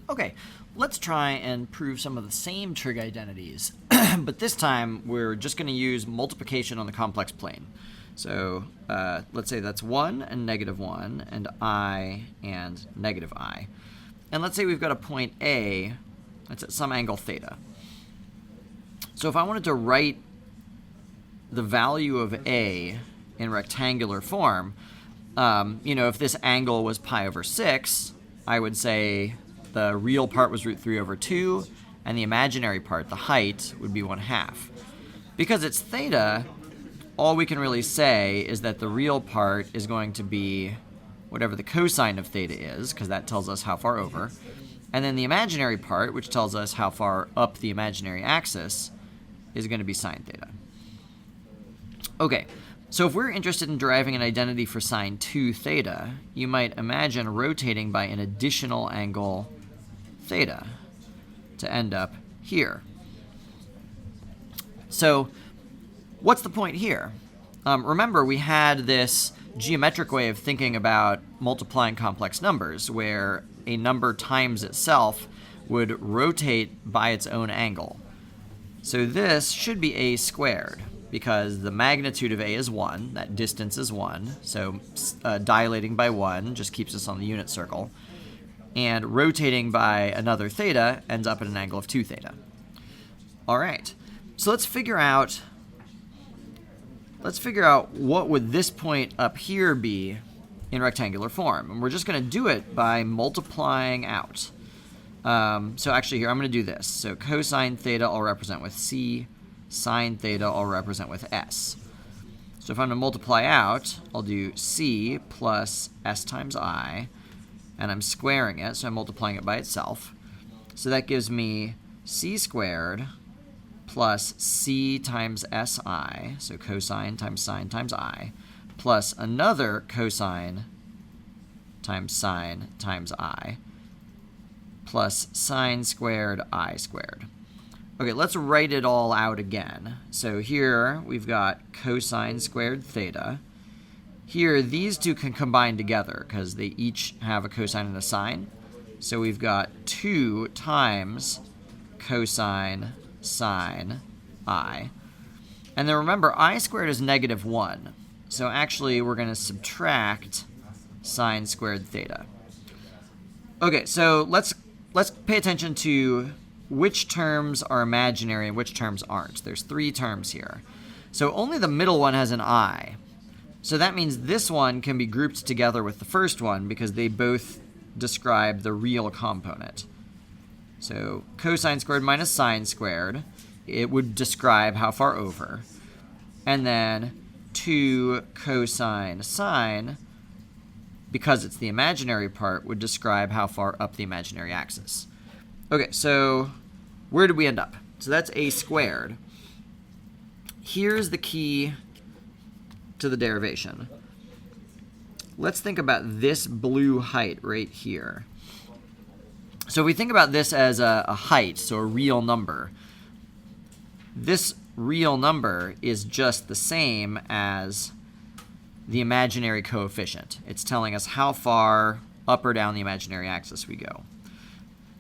Okay, let's try and prove some of the same trig identities, but this time we're just going to use multiplication on the complex plane. So let's say that's 1 and -1, and I and -I. And let's say we've got a point A that's at some angle theta. So if I wanted to write the value of A in rectangular form, if this angle was pi/6, I would say the real part was √3/2, and the imaginary part, the height, would be 1/2. Because it's theta, all we can really say is that the real part is going to be whatever the cosine of theta is, because that tells us how far over. And then the imaginary part, which tells us how far up the imaginary axis, is going to be sine theta. Okay, so if we're interested in deriving an identity for sine 2 theta, you might imagine rotating by an additional angle theta to end up here. So what's the point here? Remember, we had this geometric way of thinking about multiplying complex numbers, where a number times itself would rotate by its own angle. So this should be a squared, because the magnitude of a is 1, that distance is 1, so dilating by 1 just keeps us on the unit circle, and rotating by another theta ends up at an angle of 2 theta. All right, so let's figure out what would this point up here be in rectangular form, and we're just going to do it by multiplying out. So actually here I'm going to do this. So cosine theta I'll represent with C, sine theta I'll represent with S. So if I'm going to multiply out, I'll do C plus S times I, and I'm squaring it, so I'm multiplying it by itself. So that gives me C squared plus C times SI, so cosine times sine times I, plus another cosine times sine times I, plus sine squared I squared. Okay, let's write it all out again. So here we've got cosine squared theta. Here, these two can combine together because they each have a cosine and a sine. So we've got 2 times cosine sine I. And then remember, I squared is -1. So actually, we're going to subtract sine squared theta. Okay, so let's pay attention to which terms are imaginary and which terms aren't. There's 3 terms here. So only the middle one has an I. So that means this one can be grouped together with the first one because they both describe the real component. So cosine squared minus sine squared, it would describe how far over. And then 2 cosine sine, because it's the imaginary part, would describe how far up the imaginary axis. Okay, so where did we end up? So that's a squared. Here's the key to the derivation. Let's think about this blue height right here. So if we think about this as a height, so a real number, this real number is just the same as the imaginary coefficient. It's telling us how far up or down the imaginary axis we go.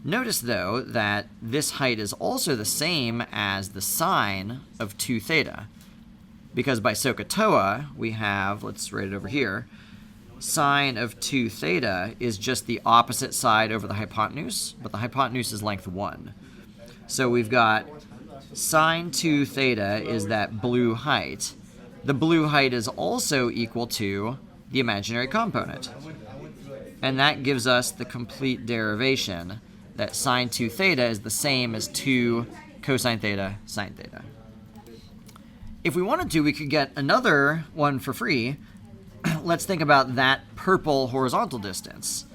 Notice, though, that this height is also the same as the sine of 2 theta, because by SOHCAHTOA we have, let's write it over here, sine of 2 theta is just the opposite side over the hypotenuse, but the hypotenuse is length 1. So we've got sine 2 theta is that blue height. The blue height is also equal to the imaginary component. And that gives us the complete derivation that sine 2 theta is the same as 2 cosine theta sine theta. If we wanted to, we could get another one for free. Let's think about that purple horizontal distance.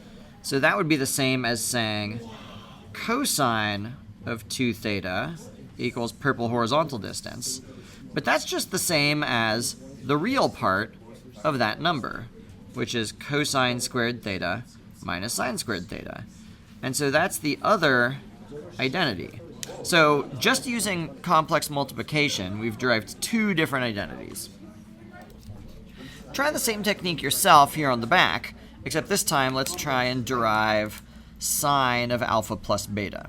So that would be the same as saying cosine of 2 theta equals purple horizontal distance. But that's just the same as the real part of that number, which is cosine squared theta minus sine squared theta. And so that's the other identity. So just using complex multiplication, we've derived 2 different identities. Try the same technique yourself here on the back, except this time let's try and derive sine of alpha plus beta.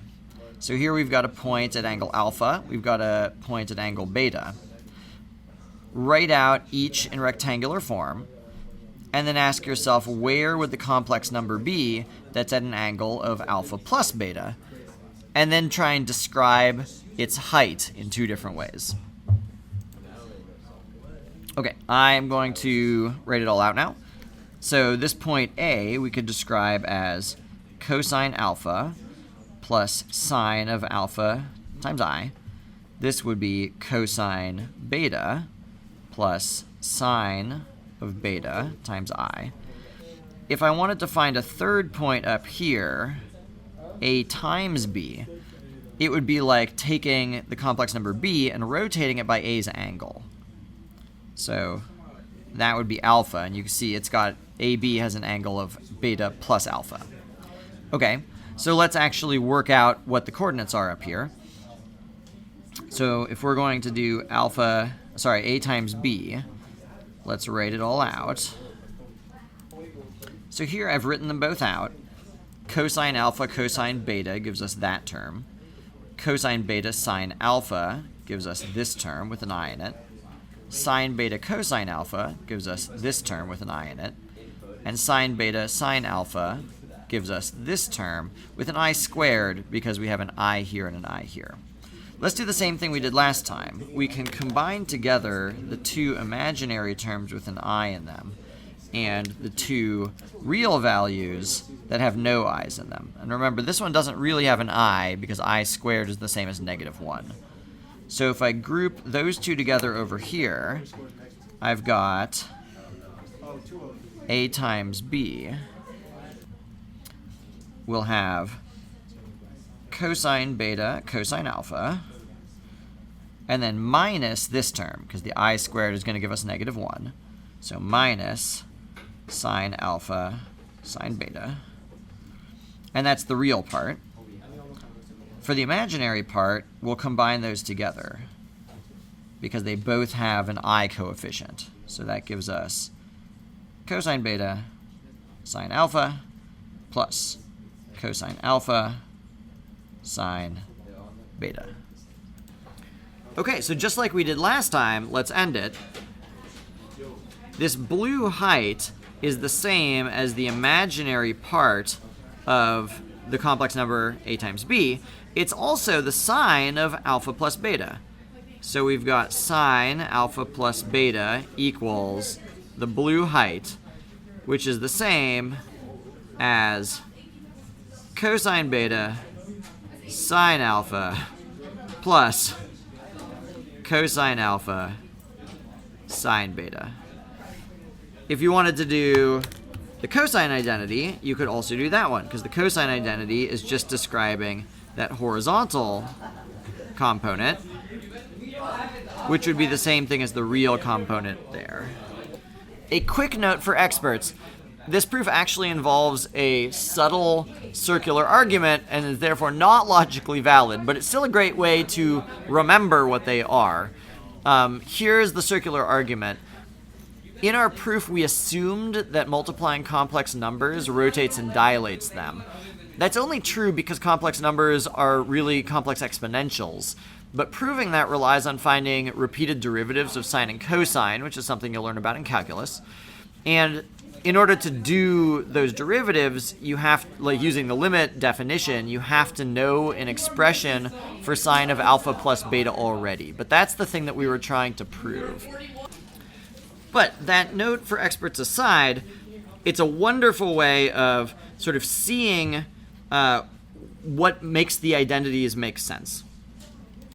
So here we've got a point at angle alpha, we've got a point at angle beta. Write out each in rectangular form, and then ask yourself, where would the complex number be that's at an angle of alpha plus beta? And then try and describe its height in two different ways. Okay, I'm going to write it all out now. So this point A we could describe as cosine alpha plus sine of alpha times I. This would be cosine beta plus sine of beta times I. If I wanted to find a third point up here, A times B, it would be like taking the complex number B and rotating it by A's angle. So that would be alpha, and you can see it's got AB has an angle of beta plus alpha. Okay, so let's actually work out what the coordinates are up here. So if we're going to do A times B, let's write it all out. So here I've written them both out. Cosine alpha cosine beta gives us that term. Cosine beta sine alpha gives us this term with an I in it. Sine beta cosine alpha gives us this term with an I in it. And sine beta sine alpha gives us this term with an I squared because we have an I here and an I here. Let's do the same thing we did last time. We can combine together the two imaginary terms with an I in them and the two real values that have no i's in them. And remember, this one doesn't really have an I because I squared is the same as -1. So if I group those two together over here, I've got A times B. We'll have cosine beta cosine alpha, and then minus this term, because the I squared is going to give us -1. So minus sine alpha sine beta. And that's the real part. For the imaginary part, we'll combine those together because they both have an I coefficient. So that gives us cosine beta sine alpha plus cosine alpha sine beta. Okay, so just like we did last time, let's end it. This blue height is the same as the imaginary part of the complex number A times B. It's also the sine of alpha plus beta. So we've got sine alpha plus beta equals the blue height, which is the same as cosine beta sine alpha plus cosine alpha sine beta. If you wanted to do the cosine identity, you could also do that one, because the cosine identity is just describing that horizontal component, which would be the same thing as the real component there. A quick note for experts. This proof actually involves a subtle circular argument and is therefore not logically valid, but it's still a great way to remember what they are. Here's the circular argument. In our proof, we assumed that multiplying complex numbers rotates and dilates them. That's only true because complex numbers are really complex exponentials. But proving that relies on finding repeated derivatives of sine and cosine, which is something you'll learn about in calculus. And in order to do those derivatives, you have, like using the limit definition, you have to know an expression for sine of alpha plus beta already. But that's the thing that we were trying to prove. But that note for experts aside, it's a wonderful way of sort of seeing what makes the identities make sense.